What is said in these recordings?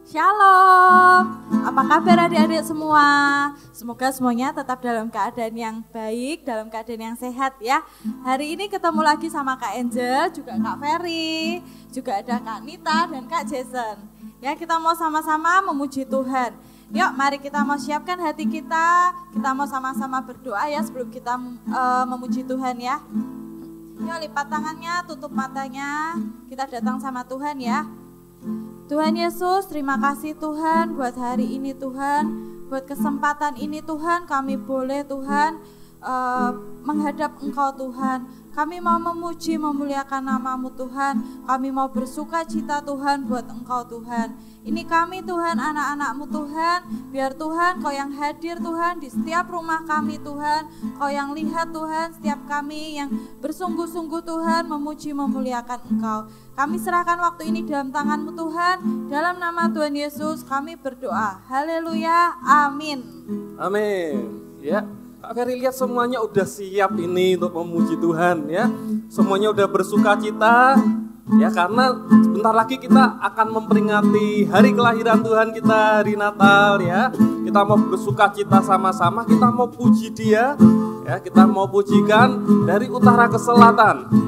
Shalom, apa kabar adik-adik semua? Semoga semuanya tetap dalam keadaan yang baik, dalam keadaan yang sehat ya. Hari ini ketemu lagi sama Kak Angel, juga Kak Ferry, juga ada Kak Nita dan Kak Jason. Ya, kita mau sama-sama memuji Tuhan. Yuk, mari kita mau siapkan hati kita mau sama-sama berdoa ya sebelum kita memuji Tuhan ya. Yuk, lipat tangannya, tutup matanya, kita datang sama Tuhan ya. Tuhan Yesus, terima kasih Tuhan buat hari ini Tuhan, buat kesempatan ini Tuhan, kami boleh Tuhan menghadap Engkau Tuhan. Kami mau memuji, memuliakan nama-Mu Tuhan, kami mau bersuka cita Tuhan buat Engkau Tuhan. Ini kami Tuhan, anak-anak-Mu Tuhan, biar Tuhan Kau yang hadir Tuhan di setiap rumah kami Tuhan, Kau yang lihat Tuhan setiap kami yang bersungguh-sungguh Tuhan memuji, memuliakan Engkau. Kami serahkan waktu ini dalam tangan-Mu Tuhan, dalam nama Tuhan Yesus kami berdoa. Haleluya, amin. Amin. Ya, Kak Ferry lihat semuanya udah siap ini untuk memuji Tuhan ya. Semuanya udah bersuka cita ya, karena sebentar lagi kita akan memperingati hari kelahiran Tuhan kita, hari Natal ya. Kita mau bersuka cita sama-sama, kita mau puji Dia ya, kita mau pujikan dari utara ke selatan.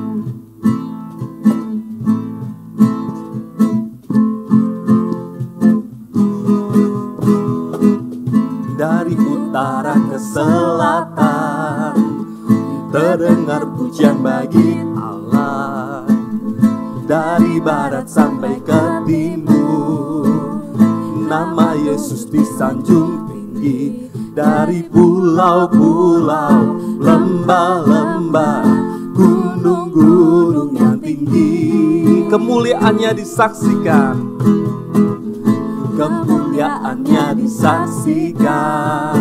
Dari utara ke selatan terdengar pujian bagi Allah. Dari barat sampai ke timur nama Yesus disanjung tinggi. Dari pulau-pulau, lembah-lembah, gunung-gunung yang tinggi, kemuliaannya disaksikan. Kemuliaannya disaksikan,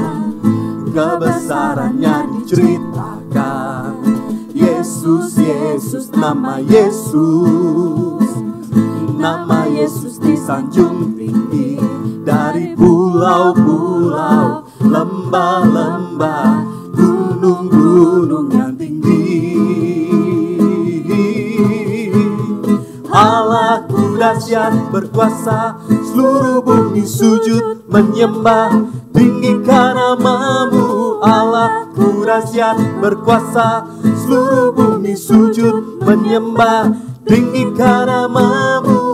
kebesarannya diceritakan. Yesus, Yesus, nama Yesus, nama Yesus disanjung tinggi. Dari pulau-pulau, lembah-lembah, gunung-gunung yang tinggi. Allahku dahsyat berkuasa, seluruh bumi sujud menyembah, tinggikan nama-Mu. Allahku dahsyat berkuasa, seluruh bumi sujud menyembah, tinggikan nama-Mu.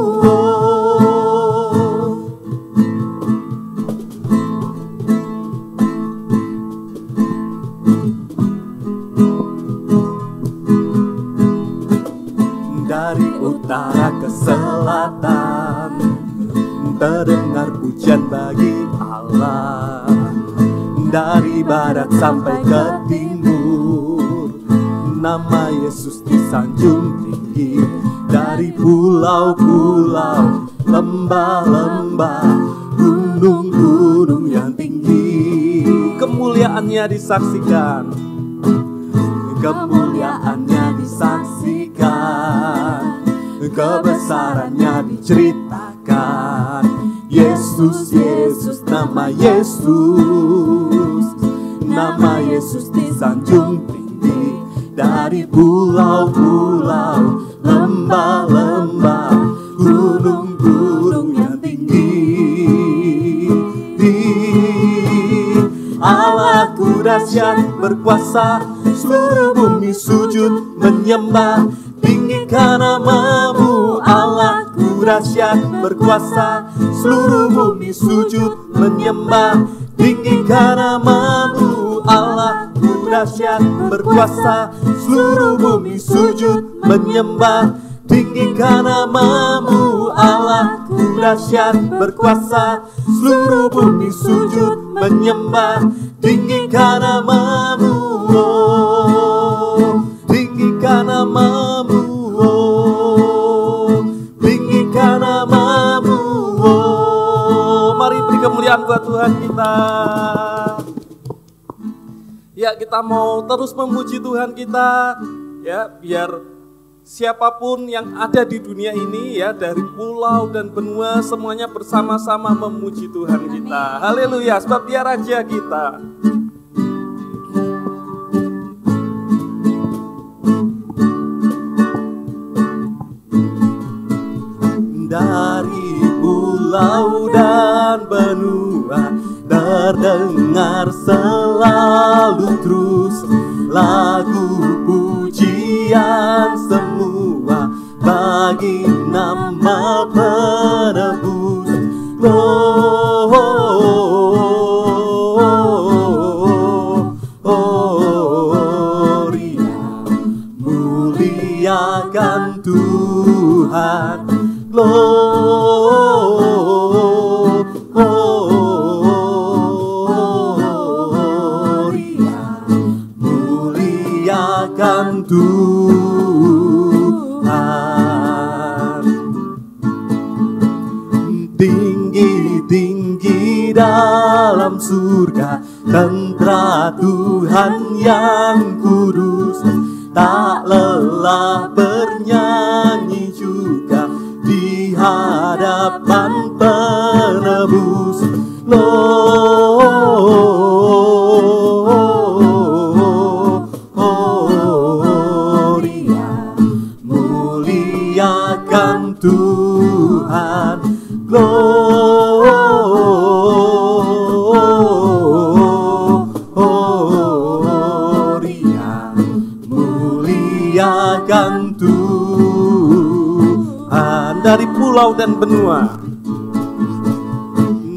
Dari utara ke selatan terdengar pujian bagi Allah. Dari barat sampai ke timur nama Yesus disanjung tinggi. Dari pulau-pulau, lembah-lembah, gunung-gunung yang tinggi, kemuliaannya disaksikan. Kemuliaannya disaksikan, kebesarannya diceritakan. Yesus, Yesus, nama Yesus, nama Yesus disanjung tinggi. Dari pulau-pulau, lembah-lembah, gunung-gunung yang tinggi. Allahku dahsyat berkuasa, seluruh bumi sujud menyembah, tinggikan nama-Mu. Allahku dahsyat berkuasa, seluruh bumi sujud menyembah, tinggikan nama-Mu. Allahku dahsyat berkuasa, seluruh bumi sujud menyembah, tinggikan nama-Mu. Allahku dahsyat berkuasa, seluruh bumi sujud menyembah, tinggikan nama-Mu. Oh, tinggikan nama-Mu. Oh, tinggikan nama-Mu. Oh, mari beri kemuliaan buat Tuhan kita. Ya, kita mau terus memuji Tuhan kita ya, biar siapapun yang ada di dunia ini ya, dari pulau dan benua, semuanya bersama-sama memuji Tuhan kita. Haleluya, sebab Dia Raja kita. Dari pulau pulau dan benua, terdengar selalu terus lagu pujian semua bagi nama penebus. Gloria, muliakan Tuhan. Gloria, muliakan Tuhan. Tinggi-tinggi dalam surga, tentara Tuhan yang kudus, tak lelah bernyanyi juga di hadapan penebus. Gloria, muliakan Tuhan. Gloria, muliakan Tuhan. Dari pulau dan benua,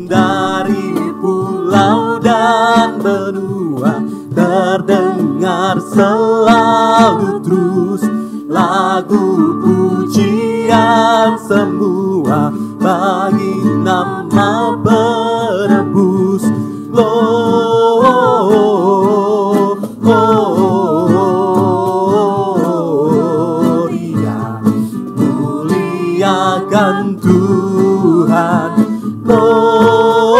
dari pulau dan benua, terdengar selalu terus lagu pujian semua bagi nama penebus. Gloria, muliakan Tuhan. Gloria,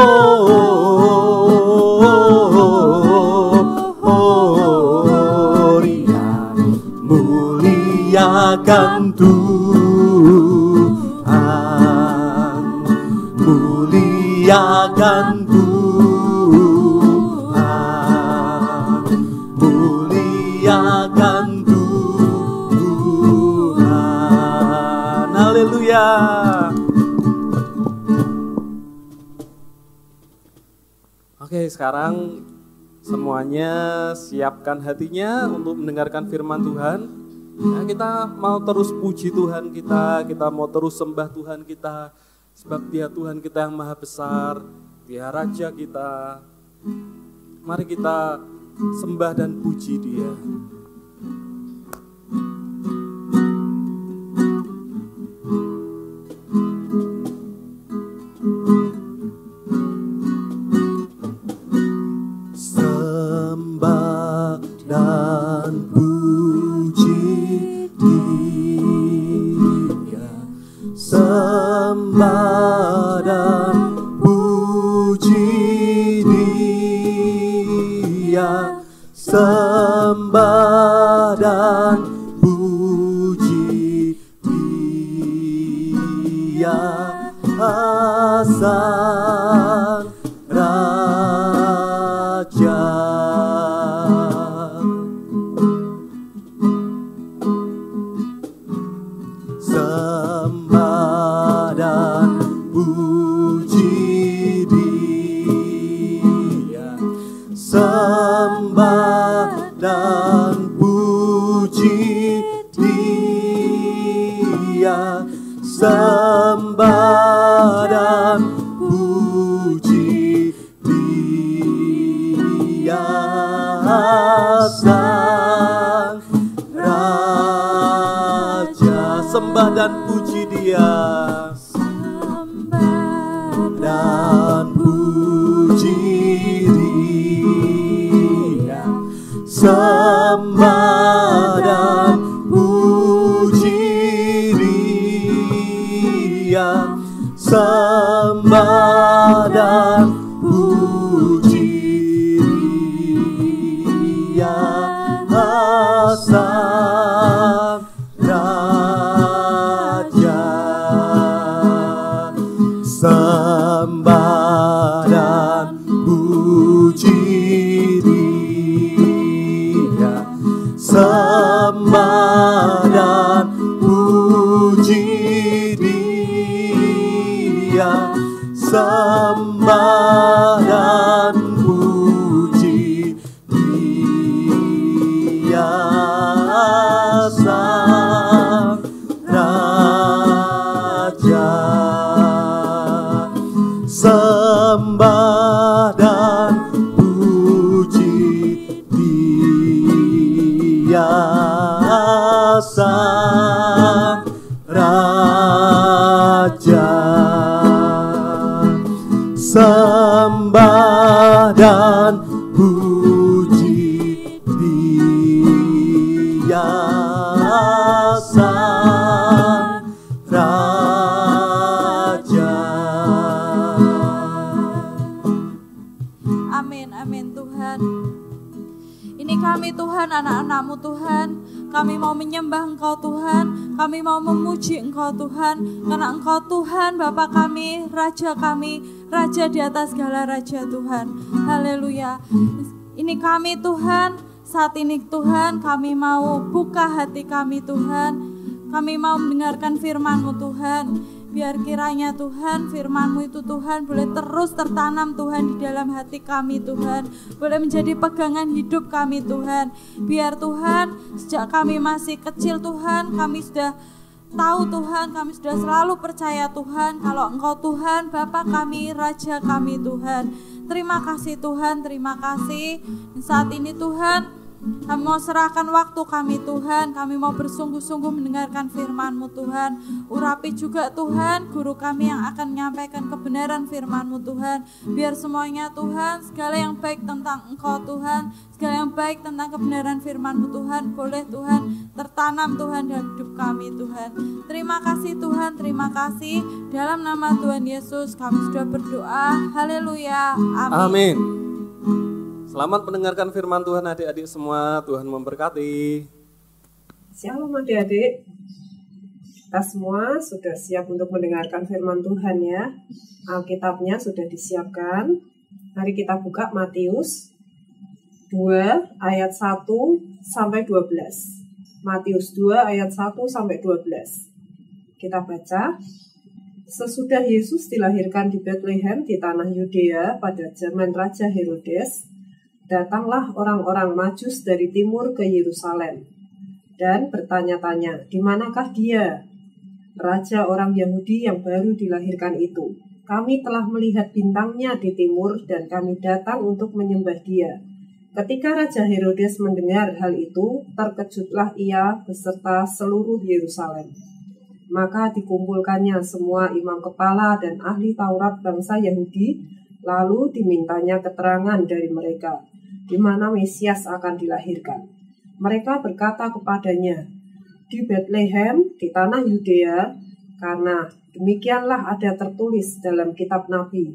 muliakan Tuhan. Muliakan Tuhan. Muliakan Tuhan. Haleluya. Oke, sekarang semuanya siapkan hatinya untuk mendengarkan firman Tuhan. Nah, kita mau terus puji Tuhan kita mau terus sembah Tuhan kita, sebab Dia Tuhan kita yang maha besar, Dia Raja kita. Mari kita sembah dan puji Dia. Sembah dan puji Dia, sembah dan puji Dia, sembah dan puji Dia, Sang Raja. Sembah dan puji Dia, sembah dan puji Dia, sembah dan puji Dia, Sang Raja. Sembah dan puji Dia, dan puji Dia, sembah dan puji Dia, sembah dan puji Dia, Sang Raja. Sembah dan puji Dia, sembah dan puji Dia, sembah dan puji Dia Sang Raja. Sembah dan puji Dia Sang Raja. Sembah dan puji Dia Sang Raja. Amin, amin Tuhan. Ini kami Tuhan, anak-anak-Mu Tuhan. Kami mau menyembah Engkau Tuhan, kami mau memuji Engkau Tuhan, karena Engkau Tuhan Bapa kami, Raja di atas segala raja Tuhan. Haleluya. Ini kami Tuhan, saat ini Tuhan kami mau buka hati kami Tuhan. Kami mau mendengarkan firman-Mu Tuhan. Biar kiranya Tuhan firman-Mu itu Tuhan boleh terus tertanam Tuhan di dalam hati kami Tuhan. Boleh menjadi pegangan hidup kami Tuhan. Biar Tuhan sejak kami masih kecil Tuhan kami sudah tahu Tuhan, kami sudah selalu percaya Tuhan kalau Engkau Tuhan Bapa kami, Raja kami Tuhan. Terima kasih Tuhan, terima kasih. Saat ini Tuhan kami mau serahkan waktu kami Tuhan. Kami mau bersungguh-sungguh mendengarkan firman-Mu Tuhan. Urapi juga Tuhan guru kami yang akan menyampaikan kebenaran firman-Mu Tuhan. Biar semuanya Tuhan, segala yang baik tentang Engkau Tuhan, segala yang baik tentang kebenaran firman-Mu Tuhan, boleh Tuhan tertanam Tuhan dalam hidup kami Tuhan. Terima kasih Tuhan, terima kasih. Dalam nama Tuhan Yesus kami sudah berdoa. Haleluya, amin. Amin. Selamat mendengarkan firman Tuhan adik-adik semua. Tuhan memberkati. Shalom adik-adik. Kita semua sudah siap untuk mendengarkan firman Tuhan ya. Alkitabnya sudah disiapkan. Mari kita buka Matius 2 ayat 1 sampai 12. Matius 2 ayat 1 sampai 12. Kita baca. Sesudah Yesus dilahirkan di Bethlehem di tanah Yudea pada zaman Raja Herodes, datanglah orang-orang Majus dari timur ke Yerusalem dan bertanya-tanya, di manakah dia, raja orang Yahudi yang baru dilahirkan itu? Kami telah melihat bintangnya di timur dan kami datang untuk menyembah dia. Ketika Raja Herodes mendengar hal itu, terkejutlah ia beserta seluruh Yerusalem. Maka dikumpulkannya semua imam kepala dan ahli Taurat bangsa Yahudi, lalu dimintanya keterangan dari mereka di mana Mesias akan dilahirkan. Mereka berkata kepadanya, di Bethlehem, di tanah Yudea, karena demikianlah ada tertulis dalam kitab Nabi.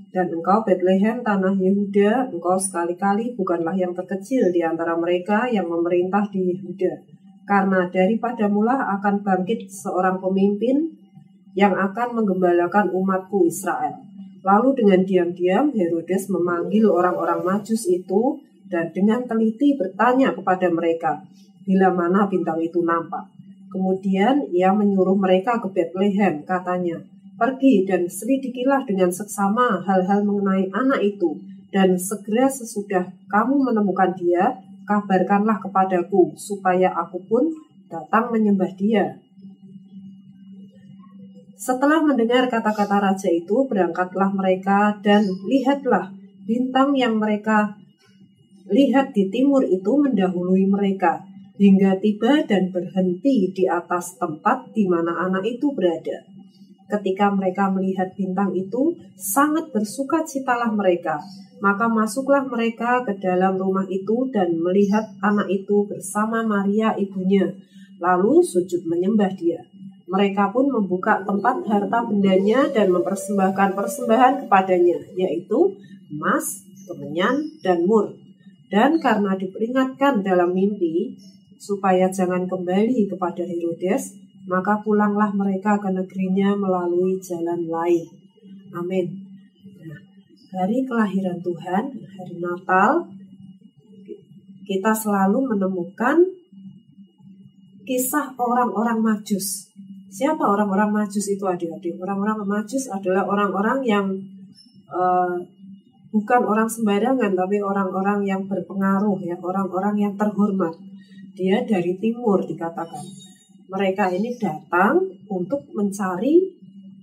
Dan engkau Bethlehem, tanah Yehuda, engkau sekali-kali bukanlah yang terkecil di antara mereka yang memerintah di Yehuda. Karena daripada mula akan bangkit seorang pemimpin yang akan menggembalakan umatku Israel. Lalu dengan diam-diam Herodes memanggil orang-orang Majus itu dan dengan teliti bertanya kepada mereka bila mana bintang itu nampak. Kemudian ia menyuruh mereka ke Bethlehem, katanya, pergi dan selidikilah dengan seksama hal-hal mengenai anak itu, dan segera sesudah kamu menemukan dia, kabarkanlah kepadaku supaya aku pun datang menyembah dia. Setelah mendengar kata-kata raja itu, berangkatlah mereka dan lihatlah bintang yang mereka lihat di timur itu mendahului mereka hingga tiba dan berhenti di atas tempat di mana anak itu berada. Ketika mereka melihat bintang itu, sangat bersukacitalah mereka. Maka masuklah mereka ke dalam rumah itu dan melihat anak itu bersama Maria ibunya, lalu sujud menyembah dia. Mereka pun membuka tempat harta bendanya dan mempersembahkan persembahan kepadanya, yaitu emas, kemenyan, dan mur. Dan karena diperingatkan dalam mimpi, supaya jangan kembali kepada Herodes, maka pulanglah mereka ke negerinya melalui jalan lain. Amin. Nah, hari kelahiran Tuhan, hari Natal, kita selalu menemukan kisah orang-orang Majus. Siapa orang-orang Majus itu adik-adik? Orang-orang Majus adalah orang-orang yang bukan orang sembarangan, tapi orang-orang yang berpengaruh, ya, orang-orang yang terhormat. Dia dari timur dikatakan. Mereka ini datang untuk mencari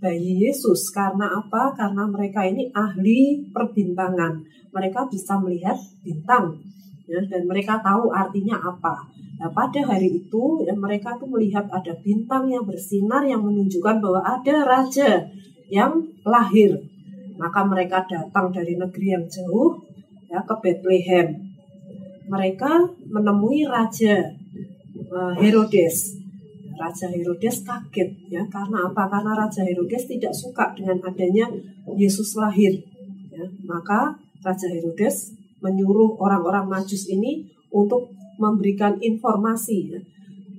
bayi Yesus. Karena apa? Karena mereka ini ahli perbintangan. Mereka bisa melihat bintang, ya, dan mereka tahu artinya apa. Nah, pada hari itu ya, mereka tuh melihat ada bintang yang bersinar yang menunjukkan bahwa ada raja yang lahir. Maka mereka datang dari negeri yang jauh, ya, ke Bethlehem. Mereka menemui Raja Herodes. Raja Herodes kaget, ya, karena apa? Karena Raja Herodes tidak suka dengan adanya Yesus lahir. Ya, maka Raja Herodes menyuruh orang-orang Majus ini untuk memberikan informasi, ya,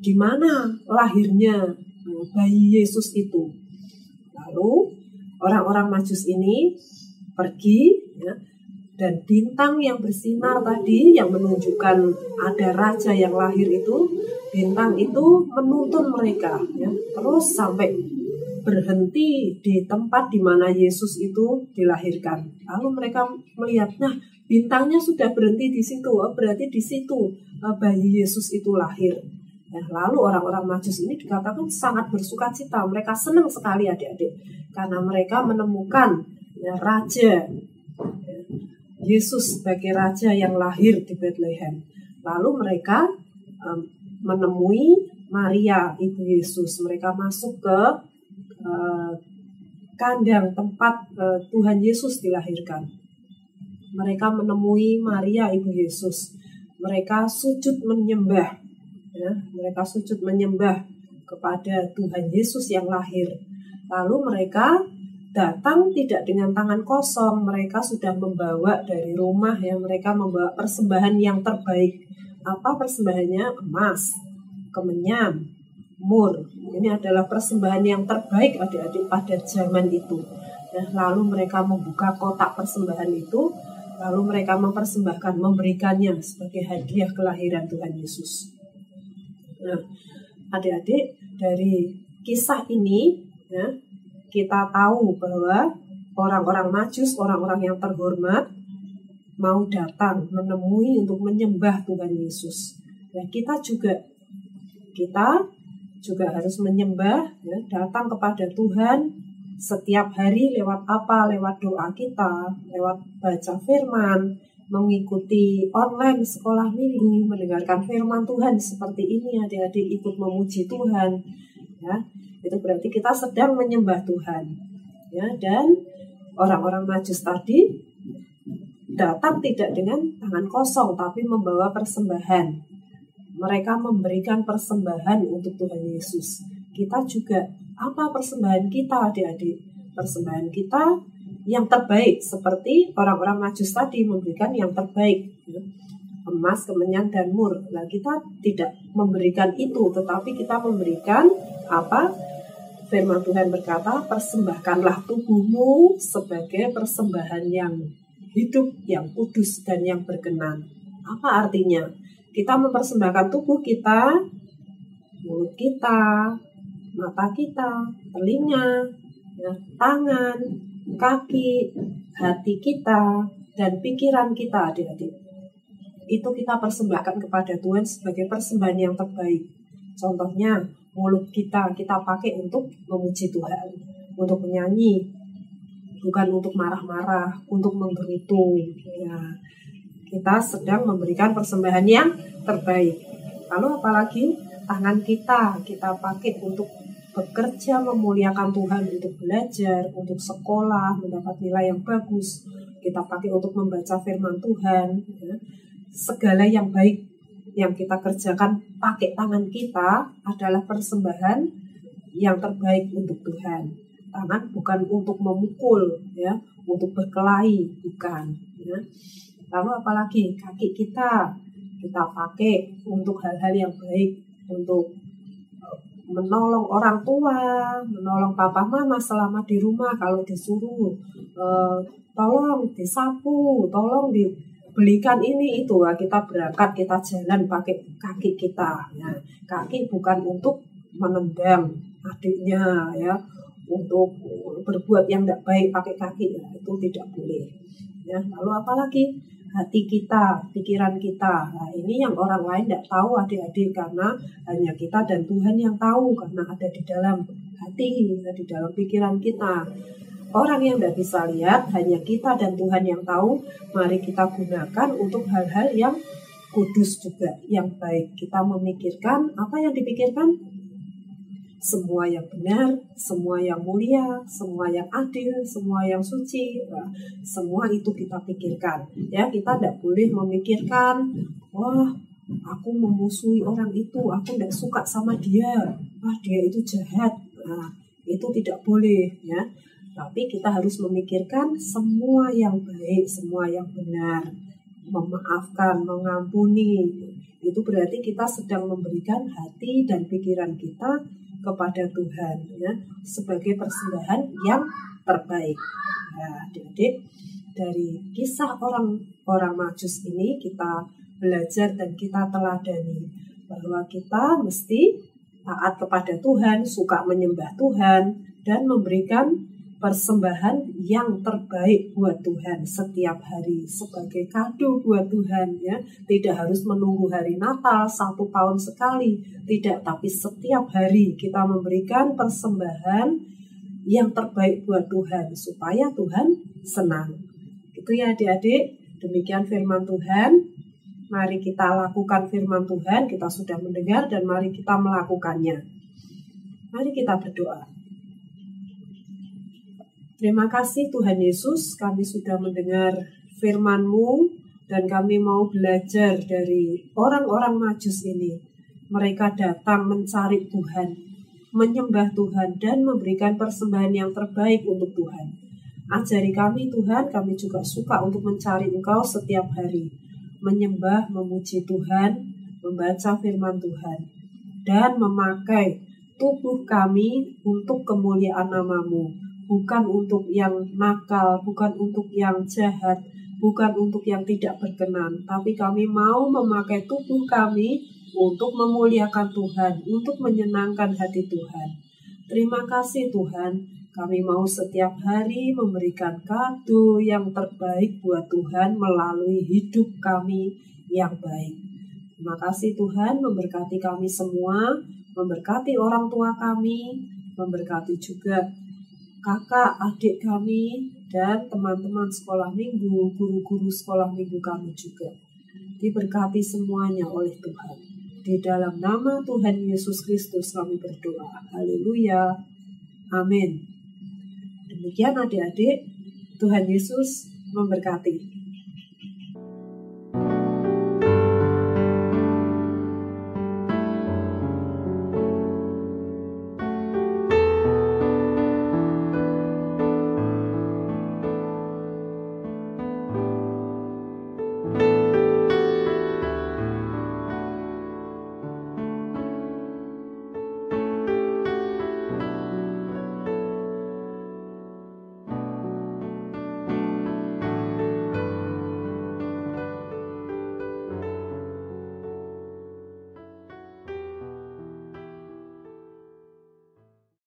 di mana lahirnya bayi Yesus itu. Lalu orang-orang Majus ini pergi, ya, dan bintang yang bersinar tadi yang menunjukkan ada raja yang lahir itu, bintang itu menuntun mereka, ya, terus sampai berhenti di tempat di mana Yesus itu dilahirkan. Lalu mereka melihat, nah, bintangnya sudah berhenti di situ, berarti di situ bayi Yesus itu lahir. Nah, lalu orang-orang Majus ini dikatakan sangat bersuka cita. Mereka senang sekali adik-adik karena mereka menemukan, ya, raja, ya, Yesus sebagai raja yang lahir di Bethlehem. Lalu mereka menemui Maria ibu Yesus. Mereka masuk ke kandang tempat Tuhan Yesus dilahirkan. Mereka menemui Maria ibu Yesus. Mereka sujud menyembah, ya, mereka sujud menyembah kepada Tuhan Yesus yang lahir. Lalu mereka datang tidak dengan tangan kosong. Mereka sudah membawa dari rumah, ya, mereka membawa persembahan yang terbaik. Apa persembahannya? Emas, kemenyan, mur. Ini adalah persembahan yang terbaik adik-adik pada zaman itu. Ya, lalu mereka membuka kotak persembahan itu. Lalu mereka mempersembahkan, memberikannya sebagai hadiah kelahiran Tuhan Yesus. Nah, adik-adik, dari kisah ini, ya, kita tahu bahwa orang-orang Majus, orang-orang yang terhormat, mau datang menemui untuk menyembah Tuhan Yesus. Ya, kita juga harus menyembah, ya, datang kepada Tuhan setiap hari lewat apa? Lewat doa kita, lewat baca firman, mengikuti online sekolah minggu, mendengarkan firman Tuhan seperti ini, adik-adik ikut memuji Tuhan, ya. Itu berarti kita sedang menyembah Tuhan, ya. Dan orang-orang Majus tadi datang tidak dengan tangan kosong, tapi membawa persembahan. Mereka memberikan persembahan untuk Tuhan Yesus. Kita juga, apa persembahan kita adik-adik? Persembahan kita yang terbaik, seperti orang-orang Majus tadi memberikan yang terbaik, ya. Emas, kemenyan, dan mur. Nah, kita tidak memberikan itu, tetapi kita memberikan apa? Firman Tuhan berkata, persembahkanlah tubuhmu sebagai persembahan yang hidup, yang kudus, dan yang berkenan. Apa artinya? Kita mempersembahkan tubuh kita, mulut kita, mata kita, telinga, ya, tangan, kaki, hati kita, dan pikiran kita, adik-adik. Itu kita persembahkan kepada Tuhan sebagai persembahan yang terbaik. Contohnya, mulut kita pakai untuk memuji Tuhan, untuk menyanyi, bukan untuk marah-marah, untuk menggerutu. Ya, kita sedang memberikan persembahan yang terbaik. Lalu apalagi tangan kita pakai untuk bekerja memuliakan Tuhan, untuk belajar, untuk sekolah, mendapat nilai yang bagus. Kita pakai untuk membaca firman Tuhan, ya. Segala yang baik yang kita kerjakan pakai tangan kita adalah persembahan yang terbaik untuk Tuhan. Tangan bukan untuk memukul, ya, untuk berkelahi, bukan, ya. Lalu apalagi kaki kita pakai untuk hal-hal yang baik, untuk menolong orang tua, menolong papa mama selama di rumah. Kalau disuruh tolong disapu, tolong dibelikan ini itu, kita berangkat, kita jalan pakai kaki kita. Nah, kaki bukan untuk menendang adiknya ya untuk berbuat yang tidak baik pakai kaki, ya, itu tidak boleh. Ya, lalu apalagi hati kita, pikiran kita. Nah, ini yang orang lain tidak tahu adik-adik, karena hanya kita dan Tuhan yang tahu, karena ada di dalam hati, di dalam pikiran kita. Orang yang tidak bisa lihat, hanya kita dan Tuhan yang tahu. Mari kita gunakan untuk hal-hal yang kudus juga, yang baik. Kita memikirkan apa yang dipikirkan? Semua yang benar, semua yang mulia, semua yang adil, semua yang suci. Nah, semua itu kita pikirkan. Ya, kita tidak boleh memikirkan, wah, aku memusuhi orang itu, aku tidak suka sama dia, wah dia itu jahat. Nah, itu tidak boleh ya. Tapi kita harus memikirkan semua yang baik, semua yang benar, memaafkan, mengampuni. Itu berarti kita sedang memberikan hati dan pikiran kita kepada Tuhan ya, sebagai persembahan yang terbaik. Nah, adik-adik, dari kisah orang Majus ini kita belajar dan kita teladani bahwa kita mesti taat kepada Tuhan, suka menyembah Tuhan, dan memberikan persembahan yang terbaik buat Tuhan setiap hari sebagai kado buat Tuhan ya. Tidak harus menunggu hari Natal 1 tahun sekali, tidak, tapi setiap hari kita memberikan persembahan yang terbaik buat Tuhan supaya Tuhan senang. Itu ya adik-adik, demikian firman Tuhan. Mari kita lakukan firman Tuhan, kita sudah mendengar dan mari kita melakukannya. Mari kita berdoa. Terima kasih Tuhan Yesus, kami sudah mendengar firman-Mu dan kami mau belajar dari orang-orang Majus ini. Mereka datang mencari Tuhan, menyembah Tuhan dan memberikan persembahan yang terbaik untuk Tuhan. Ajari kami Tuhan, kami juga suka untuk mencari Engkau setiap hari, menyembah, memuji Tuhan, membaca firman Tuhan, dan memakai tubuh kami untuk kemuliaan nama-Mu. Bukan untuk yang nakal, bukan untuk yang jahat, bukan untuk yang tidak berkenan. Tapi kami mau memakai tubuh kami untuk memuliakan Tuhan, untuk menyenangkan hati Tuhan. Terima kasih Tuhan, kami mau setiap hari memberikan kado yang terbaik buat Tuhan melalui hidup kami yang baik. Terima kasih Tuhan, memberkati kami semua, memberkati orang tua kami, memberkati juga kakak, adik kami, dan teman-teman sekolah minggu, guru-guru sekolah minggu kami juga. Diberkati semuanya oleh Tuhan. Di dalam nama Tuhan Yesus Kristus kami berdoa. Haleluya. Amin. Demikian adik-adik, Tuhan Yesus memberkati.